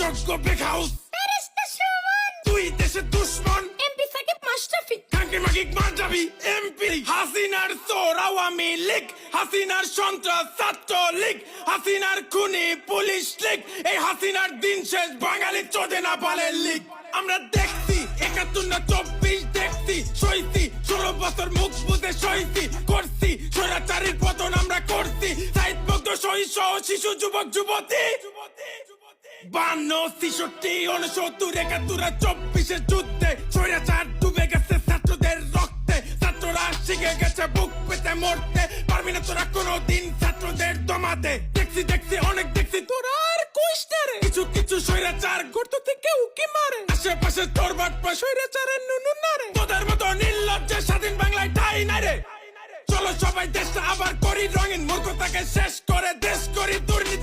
যোগ্য বেখাউস ফেরেশতা সমান তুই দেশের দুশ্মন এমপি সাকিব মাশরাফি কাকে মাগিক মার যাবি এমপি হাসিনার চোর আওয়ামী লীগ হাসিনার সন্ত্রাস ছাত্র লীগ হাসিনার খুনি পুলিশ লীগ এই হাসিনার দিন শেষ বাঙালি চোদে না পালে লীগ আমরা দেখছি ৭১ না ২৪ দেখছি সইছি ১৬ বছর মুখ বুঝে সইছি করছি স্বৈরাচারীর পতন আমরা করছি সাইদ মুগ্ধ সহিষ্য শিশু যুবক যুবতী ৫২ ৬৬ ৬৯ ৭১ ২৪ যুদ্ধে স্বৈরাচার ডুবে গেছে ছাত্রদের রক্তে ছাত্ররা শিখে গেছে বুক পেতে মরতে পারবি না তোরা কোনোদিন ছাত্রদের দমাতে দেখছি অনেক দেখছি তোরা আর কইস না রে কিছু কিছু স্বৈরাচার গর্ত থেকে উকি মারে আশেপাশে তোর বাটপা স্বৈরাচারের নুনু না রে তোদের মতো নির্লজ্জে স্বাধীন বাংলায় ঠাই নাই রে চলো সবাই দেশটা আবার করি রঙিন মূর্খতাকে শেষ করে দেশ করি দুর্নীতি